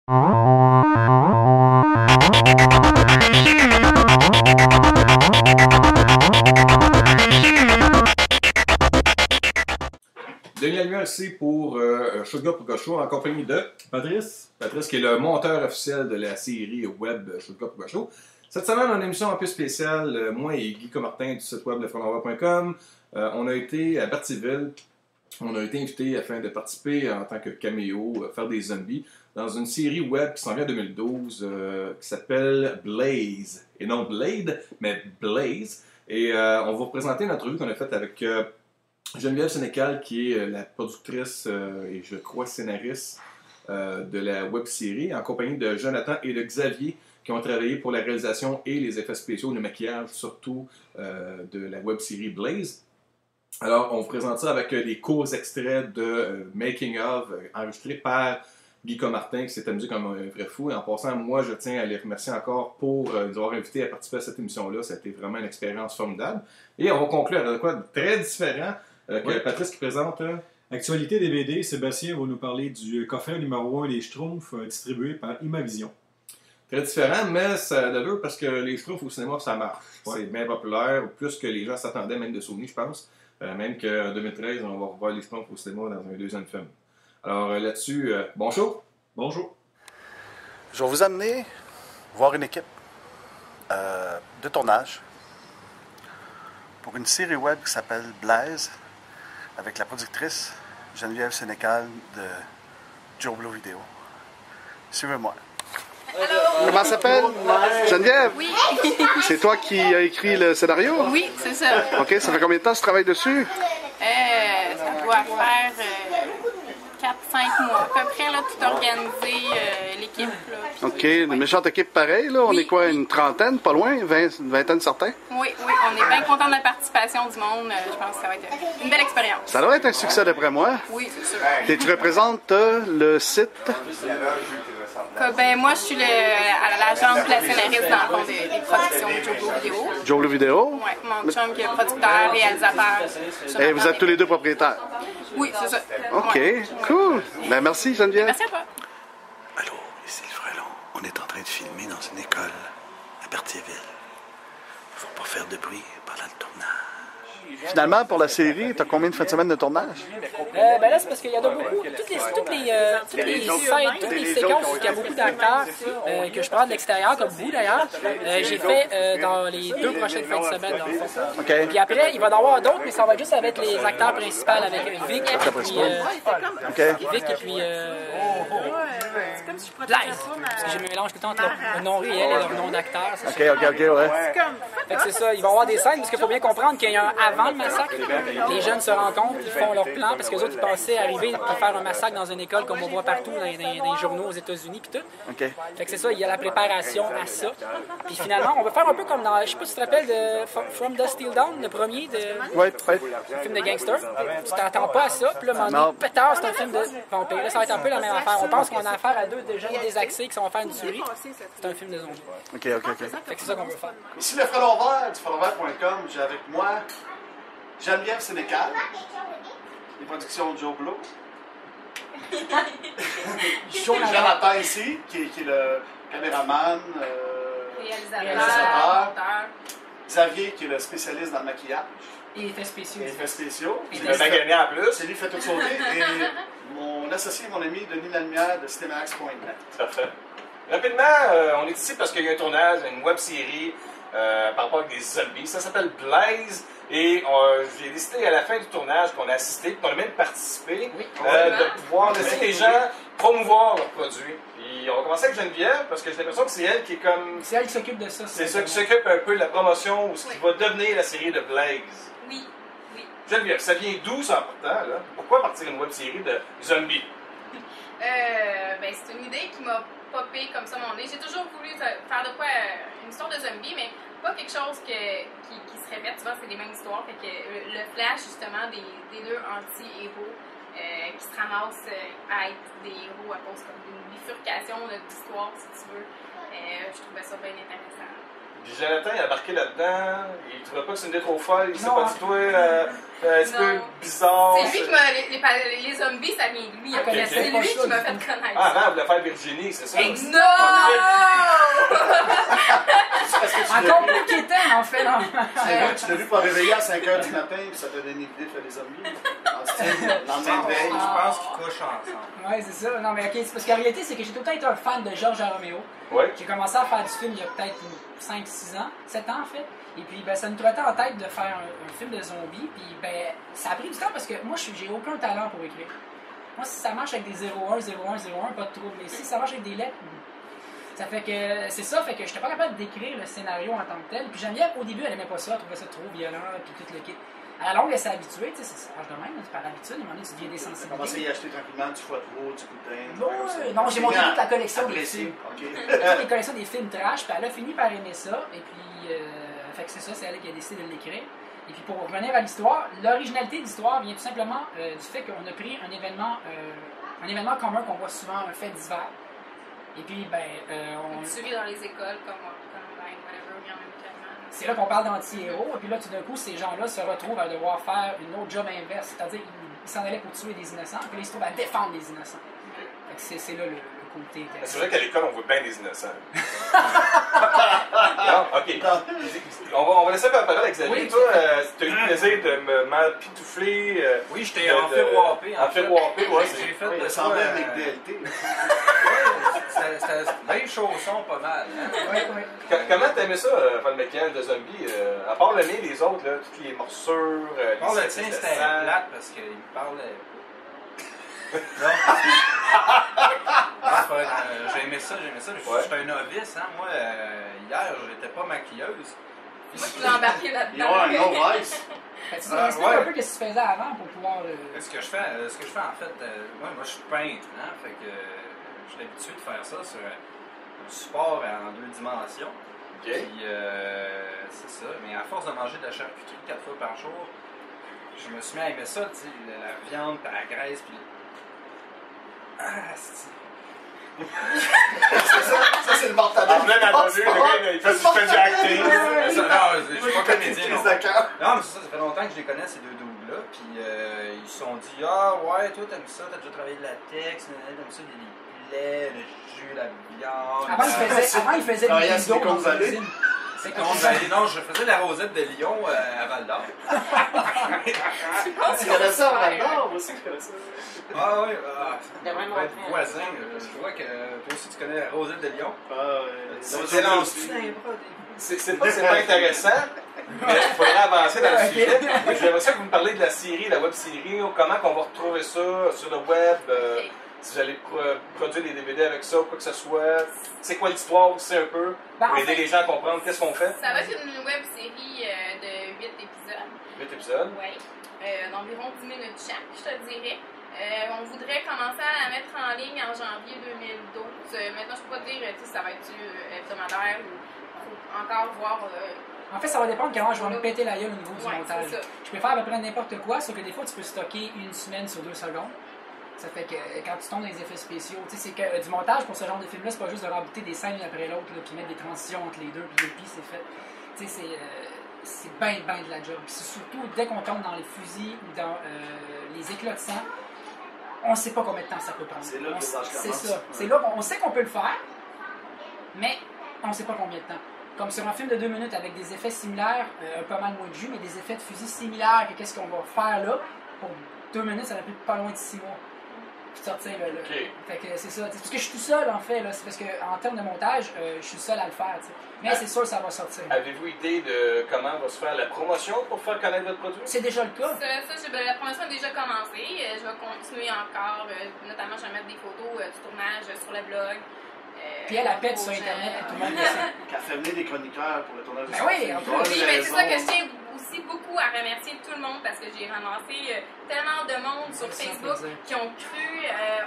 Denis Lalumière ici pour Shotgun Poker Show en compagnie de Patrice. Patrice qui est le monteur officiel de la série web Shotgun Poker Show. Cette semaine, on a une émission un peu spéciale. Moi et Guy Comartin du site web lefranenvers.com. On a été à Berthierville. On a été invité afin de participer en tant que caméo, faire des zombies, dans une série web qui s'en vient en 2012 qui s'appelle Blaze. Et non Blade, mais Blaze. Et on va vous présenter une entrevue qu'on a faite avec Geneviève Sénécal, qui est la productrice et je crois scénariste de la web-série, en compagnie de Jonathan et de Xavier, qui ont travaillé pour la réalisation et les effets spéciaux, le maquillage surtout de la web-série Blaze. Alors, on vous présente ça avec des courts extraits de Making of, enregistrés par Guy Comartin, qui s'est amusé comme un vrai fou. Et en passant, moi, je tiens à les remercier encore pour nous avoir invités à participer à cette émission-là. Ça a été vraiment une expérience formidable. Et on va conclure avec quoi de très différent que Patrice qui présente. Actualité DVD, Sébastien va nous parler du coffret numéro 1 des Schtroumpfs distribué par Imavision. Très différent, mais ça a d'allure parce que les Schtroumpfs au cinéma, ça marche. Ouais. C'est bien populaire, plus que les gens s'attendaient, même de Sony, je pense. Même qu'en 2013, on va revoir les Schtroumpfs au cinéma dans un deuxième film. Alors là-dessus, bon show! Bonjour! Je vais vous amener voir une équipe de tournage pour une série web qui s'appelle Blaze, avec la productrice Geneviève Sénécal de Joe Blow Vidéo. Suivez-moi. Allô? Comment ça s'appelle? Geneviève? Oui. C'est toi qui as écrit le scénario? Oui, c'est ça. OK, ça fait combien de temps que tu travailles dessus? Ça doit faire 4-5 mois. À peu près, là, tout organisé, l'équipe. OK, une méchante équipe pareille, là. On est quoi, une trentaine, pas loin? Une vingtaine certains? Oui, on est bien content de la participation du monde. Je pense que ça va être une belle expérience. Ça doit être un succès d'après moi. Oui, c'est sûr. Et tu représentes le site? Ben, moi, je suis l'agente, la scénariste dans le fond des productions de Joe Blow Vidéo. Joe Blow Vidéo? Oui, mon chum qui est producteur, réalisateur. Et vous êtes tous les deux propriétaires? Oui, c'est ça. OK, ouais. Cool. Ben, merci, Geneviève. Merci à toi. Allô, ici le frelon. On est en train de filmer dans une école à Berthierville. Faut pas faire de bruit pendant le tournage. Finalement, pour la série, t'as combien de fins de semaine de tournage? Ben là, c'est parce qu'il y en a beaucoup. Toutes les scènes, toutes les séquences où il y a beaucoup d'acteurs que je prends de l'extérieur, comme vous d'ailleurs, j'ai fait dans les 2 prochaines fins de semaine, dans le fond. Okay. Puis après, il va y en avoir d'autres, mais ça va être juste avec les acteurs principaux, avec Vic et puis... Vic et puis... Blaze! Parce que je me mélange tout le temps entre leur nom réel et leur nom d'acteur. OK, ouais. Fait que c'est ça, il va y avoir des scènes, parce qu'il faut bien comprendre qu'il y a un avant le massacre. Les jeunes se rencontrent, ils font leur plan, parce que les autres, ils pensaient arriver pour faire un massacre dans une école, comme on voit partout dans les journaux aux États-Unis, puis tout. OK. Fait que c'est ça, il y a la préparation à ça. Puis finalement, on va faire un peu comme dans, je sais pas si tu te rappelles de From Dusk Till Dawn, le premier, Ouais. le film de gangster. Tu t'attends pas à ça, puis là, à un moment donné, pétard, c'est un film de vampire. Là, ça va être un peu la même affaire. On pense qu'on a affaire à 2 jeunes désaxés qui sont en faire une tuerie. C'est un film de zombies. OK. Fait que c'est ça qu'on veut faire. Ici le frelon vert du frelonvert.com. J'ai avec moi Geneviève Sénécal, les productions de Joe Blow. Jonathan ici, qui est le caméraman, réalisateur. Xavier, qui est le spécialiste dans le maquillage. Et effets spéciaux. C'est le magané en plus. C'est lui qui fait tout sauter. Et mon associé, mon ami, Denis Lalumière de Cinemax.net. Parfait. Rapidement, on est ici parce qu'il y a un tournage, une web-série par rapport à des zombies. Ça s'appelle Blaze. Et j'ai décidé à la fin du tournage qu'on a assisté, qu'on a même participé, de pouvoir laisser les gens promouvoir leurs produits. Puis on va commencer avec Geneviève, parce que j'ai l'impression que c'est elle qui est comme... C'est elle qui s'occupe de ça. C'est ça qui s'occupe un peu de la promotion ou ce qui va devenir la série de Blaze. Oui. Geneviève, ça vient d'où ça en partant, là? Pourquoi partir une web-série de zombies? Ben, c'est une idée qui m'a popé comme ça mon nez. J'ai toujours voulu faire de quoi une histoire de zombie, mais pas quelque chose qui se répète. Souvent, c'est les mêmes histoires. Fait que le flash, justement, des 2 anti-héros qui se ramassent à être des héros à cause comme d'une bifurcation d'histoire, si tu veux. Je trouvais ça bien intéressant. Puis Jonathan, il a embarqué là-dedans, il trouvait pas que c'est une idée trop folle, il s'est Non, pas dit, toi, un petit peu bizarre. C'est lui qui m'a. Les zombies, ça vient de lui. En fait. C'est lui qui m'a fait connaître. Ah, avant, on voulait faire Virginie, c'est ça? Non! Encore plus qu'étant, en fait. Non. Tu l'as vu pour réveiller à 5 h du matin, puis ça t'a donné l'idée de faire des zombies. Lendemain de veille. Je pense qu'ils couchent ensemble. Ouais, c'est ça. Non, mais ok, c'est parce qu'en réalité, c'est que j'ai tout le temps été un fan de George Romero. Ouais. J'ai commencé à faire du film il y a peut-être 5-6 ans, 7 ans en fait. Et puis, ben, ça nous trottait en tête de faire un film de zombies. Puis, ben, ça a pris du temps parce que moi, j'ai aucun talent pour écrire. Moi, si ça marche avec des 0-1, 0-1, 0-1, pas de trouble. Mais si ça marche avec des lettres, ça fait que c'est ça, fait que j'étais pas capable d'écrire le scénario en tant que tel. Puis Geneviève, au début, elle aimait pas ça, elle trouvait ça trop violent, puis tout le kit. À la longue, elle s'est habituée, tu sais, ça marche de même, c'est par habitude, à un moment donné, tu deviens désensibilisé. Commencé à y acheter tranquillement du foie de veau, du boudin. Non, j'ai monté toute la collection des Apprécié, films. ok. Toutes les collections des films trash, puis elle a fini par aimer ça, et puis, fait que c'est ça, c'est elle qui a décidé de l'écrire. Et puis pour revenir à l'histoire, l'originalité de l'histoire vient tout simplement du fait qu'on a pris un événement commun qu'on voit souvent, un fait divers. Et puis, ben, on... Suivi dans les écoles, comme whatever, bien même tellement. C'est là qu'on parle d'anti-héros, et puis là, tout d'un coup, ces gens-là se retrouvent à devoir faire une autre job inverse, c'est-à-dire qu'ils s'en allaient pour tuer des innocents, puis là, ils se trouvent à défendre les innocents. Fait que c'est là le côté intéressant. C'est vrai qu'à l'école, on voit bien des innocents. Non, ok. On va laisser la parole à Xavier. Oui, toi, tu as eu le plaisir de me m'empitoufler. Oui, j'étais en firwapé. En firwapé, ouais. J'ai fait Il de ça. ressemblait avec DLT. C'était bien chaussons, pas mal. Hein? Oui. Comment t'aimais ça, faire le mécanique de zombie? À part le mien, les autres, là, toutes les morsures, Bon, le les tien, de c'était sang. plate parce qu'il me parlait pas. Non. J'ai aimé ça. Ouais. J'étais un novice, hein. Moi, hier, j'étais pas maquilleuse. Moi, je voulais embarquer Ils là-dedans. ont un no vice. Fait que tu nous expliques un peu ce que tu faisais avant pour pouvoir... Ce que je fais en fait, moi je suis peintre, hein, fait que je suis habitué de faire ça sur un support en 2 dimensions. Ok. Puis c'est ça, mais à force de manger de la charcuterie 4 fois par jour, je me suis mis à aimer ça, tu sais, la viande, puis la graisse, puis... Ah, c'est... Ça, c'est le mortadelle. En pleine avenue, le gars, il fait du acting. Non, je suis pas comédien, non. D'accord. Non, mais c'est ça fait longtemps que je les connais, ces 2 doubles-là, puis ils se sont dit « Ah ouais, toi t'aimes ça, t'as déjà travaillé de latex, t'aimes ça, les plaies, le jus, la viande... » Avant, il faisait Ah, des yes, vidéos les dans Côtes sa Vallées. cuisine. C'est comme Non, ça. non, je faisais la rosette de Lyon à Val-d'Or. Tu connais ça, Val-d'Or? Moi aussi, je connais ça. Ah oui, De même on va être après. voisin. Je vois que toi aussi tu connais la rosette de Lyon. C'est lancé dans les bras. C'est pas intéressant, mais il faudrait avancer dans le sujet. J'aimerais ça que vous me parliez de la série, la web série, comment qu'on va retrouver ça sur le web, si vous allez produire des DVD avec ça, quoi que ce soit. C'est quoi l'histoire aussi un peu, Ben, pour en aider fait- les gens à comprendre qu'est-ce qu'on fait. Ça va être une web série de 8 épisodes. 8 épisodes. Oui. D'environ 10 minutes chaque, je te dirais. On voudrait commencer à la mettre en ligne en janvier 2012. Maintenant, je ne peux pas te dire si ça va être hebdomadaire ou faut encore voir. En fait, ça va dépendre comment je vais me péter la gueule au niveau du Ouais, montage. c'est ça. Je peux faire à peu près n'importe quoi, sauf que des fois, tu peux stocker une semaine sur 2 secondes. Ça fait que quand tu tombes dans les effets spéciaux, tu sais, c'est que du montage pour ce genre de film-là, c'est pas juste de rajouter des scènes l'une après l'autre, là, puis mettre des transitions entre les deux, puis depuis, c'est fait. Tu sais, c'est ben de la job. Puis c'est surtout dès qu'on tombe dans les fusils ou dans les éclats de sang, on sait pas combien de temps ça peut prendre. C'est là que le montage C'est commence. ça. C'est là qu'on sait qu'on peut le faire, mais on sait pas combien de temps. Comme sur un film de 2 minutes avec des effets similaires, pas mal moins de jus, mais des effets de fusil similaires que qu'est-ce qu'on va faire là, pour 2 minutes, ça va plus pas loin de 6 mois. Puis de sortir le. Ok. Fait que c'est ça. C'est parce que je suis tout seul en fait, là. C'est parce qu'en termes de montage, je suis seul à le faire, tu sais. Mais c'est sûr que ça va sortir. Avez-vous idée de comment va se faire la promotion pour faire connaître votre produit? C'est déjà le cas. La promotion a déjà commencé. Je vais continuer encore. Notamment, je vais mettre des photos du tournage sur le blog. Puis elle pète sur aux gens. Internet, tout le monde le sait. Qui a fait venir des chroniqueurs pour le tournage de Ben son oui, film. en plus. Bonne Oui, mais c'est ça que je raison. tiens aussi beaucoup à remercier tout le monde parce que j'ai ramassé tellement de monde sur C'est ça, Facebook plaisir. qui ont cru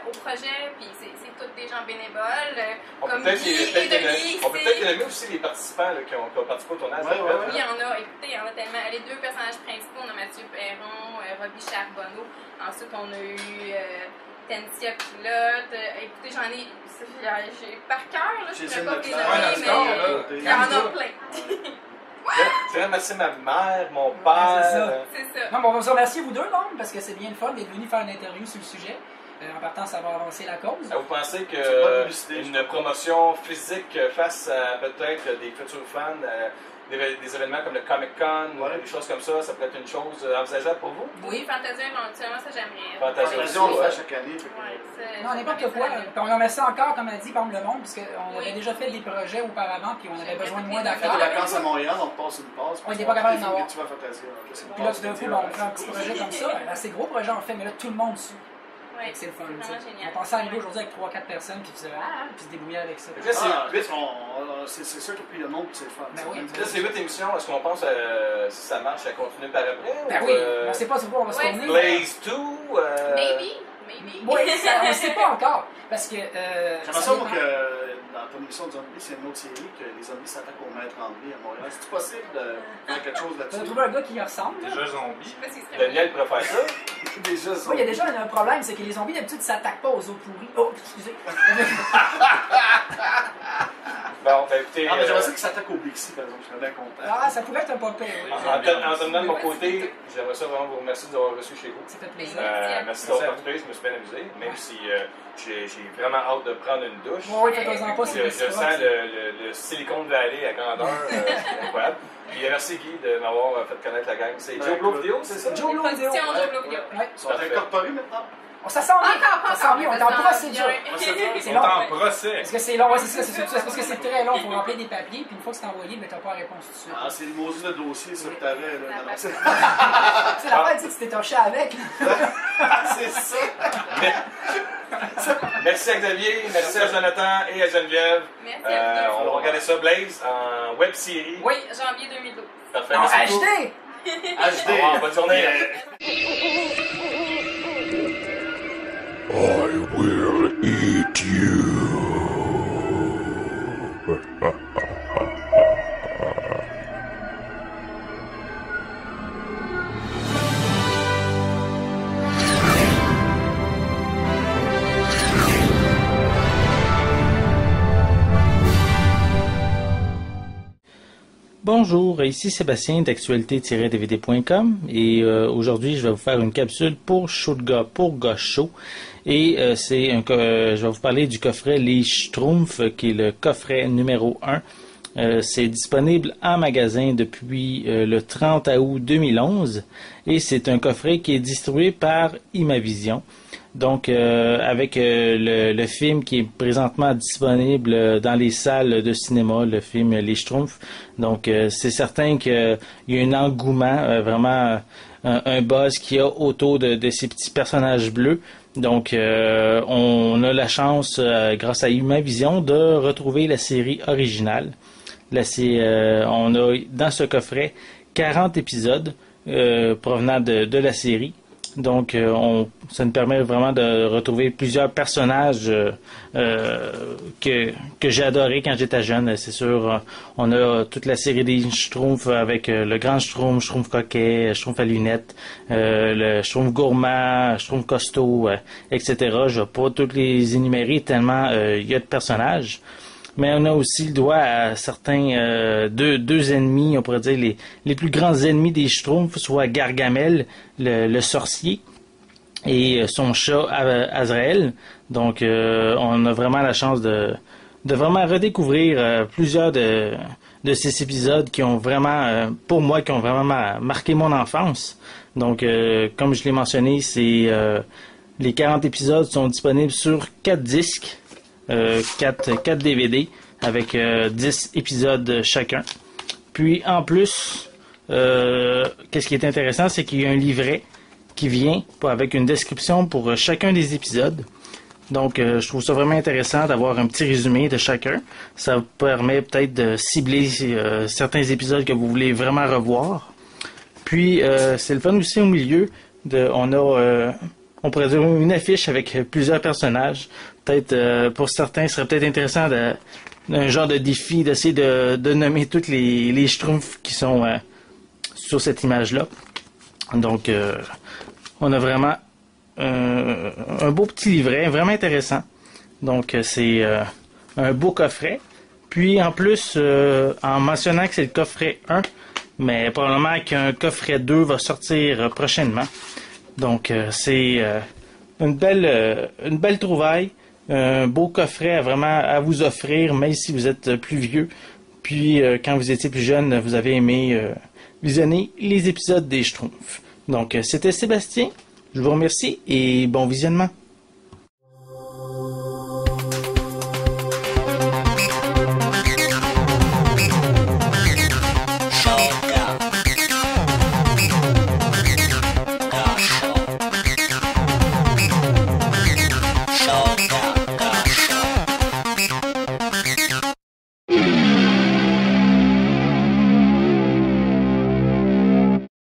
au projet, puis c'est tous des gens bénévoles, On peut comme peut-être Guy et Denis. on peut peut-être nommer aussi les participants là, qui ont participé au tournage. Ouais, ouais, Oui, il y en a, écoutez, il y en a tellement. Les 2 personnages principaux, on a Mathieu Perron, Robbie Charbonneau. Ensuite, on a eu Tensia Pilote. Écoutez, j'ai par cœur, là, je pourrais pas vous les Ouais, nommer, mais il y en a plein. Je voudrais remercier ma mère, mon père. C'est ça. Non, mais on va vous remercier vous deux, non? Parce que c'est bien le fun d'être venu faire une interview sur le sujet. En partant, ça va avancer la cause. Vous pensez publicité, qu'une promotion physique face à peut-être des futurs fans, des événements comme le Comic-Con, des choses comme ça pourrait être une chose envisageable pour vous? Oui, Fantasia, éventuellement, ça j'aimerais. Fantasia, on le fait chaque année. Non, n'importe quoi. Puis on remercie encore, comme a dit, par le monde, parce qu'on avait déjà fait des projets auparavant, puis on avait besoin de moins On fait d'acteurs. des vacances à Montréal, on passe une passe. On était pas capable d'en avoir. Tu vas à Fantasia. Puis là, tout d'un coup, on fait un petit projet comme ça. Un assez gros projet, en fait, mais là, tout le monde suit. Ouais, C'est le fun. c'est vraiment génial. On pensait arriver aujourd'hui avec 3-4 personnes, puis puis se débrouiller avec ça. Là, C'est sûr que puis le monde, c'est le fun. Ben oui. Là, c'est 8 émissions. Est-ce qu'on pense, si ça marche, à continuer par après? Ben ou, oui, on sait pas sur quoi on va se Ouais, tourner. Blaze 2? Maybe. Oui, on ne sait pas encore. Parce que. J'aimerais ça, moi, que dans ton émission de zombies, c'est une autre série que les zombies s'attaquent au maître André à Montréal. C'est possible de faire quelque chose On a là-dessus? trouvé un gars qui y ressemble. là. Déjà zombie. Je sais pas s'il serait Daniel pourrait faire ça. Déjà, ça. Oui, il y a déjà un problème, c'est que les zombies d'habitude ne s'attaquent pas aux eaux pourries. Oh, excusez. Bon, ben écoutez. Ah, mais j'aimerais ça qu'ils s'attaquent au Bixi, par exemple. Je serais bien content. Ah, ça pourrait être un pas pire, oui. En terminant de mon côté, j'aimerais ça vraiment vous remercier de nous avoir reçus chez vous. Ça fait plaisir. Merci d'avoir participé, je me suis bien amusé, même si j'ai vraiment hâte de prendre une douche. Oui, faites-en pas, Je c'est sens le Silicon Valley à grandeur, c'est incroyable. Puis merci Guy de m'avoir fait connaître la gang. C'est Joe Blow Vidéo, c'est ça? Joe Blow Vidéo. Production Joe Blow Vidéo. Ouais. Ils sont incorporés maintenant. Oh, ça sent bien. Ça sent bien, on est en procédure. Ils C'est sont long. en procès. Parce que c'est long, ouais, c'est ça, c'est parce que c'est très long, il faut remplir des papiers, puis une fois que c'est envoyé, ben, tu n'as pas la réponse tout de suite. Ah, c'est le maudit de dossier, ça, que t'avais. Là. Non, non, c'est C'est la fin, tu sais, tu t'es torché avec. c'est ça. Merci à Xavier, merci à Jonathan et à Geneviève. Merci à vous. On va regarder ça, Blaze, en web série. Oui, janvier 2012. Parfait. Non, Merci beaucoup. HD! HD. Au revoir, bonne journée. I will eat you. Bonjour, ici Sébastien d'actualité-dvd.com et aujourd'hui je vais vous faire une capsule pour Shootga pour Gauche Show et je vais vous parler du coffret Les Schtroumpfs qui est le coffret numéro 1. C'est disponible en magasin depuis le 30 août 2011 et c'est un coffret qui est distribué par Imavision. Donc, avec le film qui est présentement disponible dans les salles de cinéma, le film Les Schtroumpfs. Donc, c'est certain qu'il y a un engouement, vraiment un buzz qu'il y a autour de ces petits personnages bleus. Donc, on a la chance, grâce à Imavision, de retrouver la série originale. On a dans ce coffret 40 épisodes provenant de la série. Donc, ça nous permet vraiment de retrouver plusieurs personnages que j'ai adorés quand j'étais jeune. C'est sûr, on a toute la série des Schtroumpfs avec le grand Schtroumpf, Schtroumpf coquet, Schtroumpf à lunettes, le Schtroumpf gourmand, Schtroumpf costaud, etc. Je ne vais pas tous les énumérer tellement il y a de personnages. Mais on a aussi le doigt à certains deux ennemis, on pourrait dire les plus grands ennemis des Schtroumpfs, soit Gargamel, le sorcier, et son chat Azrael. Donc on a vraiment la chance de vraiment redécouvrir plusieurs de ces épisodes qui ont vraiment, pour moi, qui ont vraiment marqué mon enfance. Donc comme je l'ai mentionné, les 40 épisodes sont disponibles sur 4 disques. 4 DVD avec 10 épisodes chacun. Puis en plus, qu'est-ce qui est intéressant, c'est qu'il y a un livret qui vient avec une description pour chacun des épisodes. Donc je trouve ça vraiment intéressant d'avoir un petit résumé de chacun. Ça vous permet peut-être de cibler certains épisodes que vous voulez vraiment revoir. Puis c'est le fun aussi au milieu. On pourrait dire une affiche avec plusieurs personnages. Peut-être, pour certains, ce serait peut-être intéressant un genre de défi d'essayer de nommer tous les Schtroumpfs qui sont sur cette image-là. Donc, on a vraiment un beau petit livret, vraiment intéressant. Donc, c'est un beau coffret. Puis, en plus, en mentionnant que c'est le coffret 1, mais probablement qu'un coffret 2 va sortir prochainement. Donc, c'est une belle trouvaille. Un beau coffret vraiment à vous offrir, même si vous êtes plus vieux. Puis, quand vous étiez plus jeune, vous avez aimé visionner les épisodes des Schtroumpfs. Donc, c'était Sébastien. Je vous remercie et bon visionnement.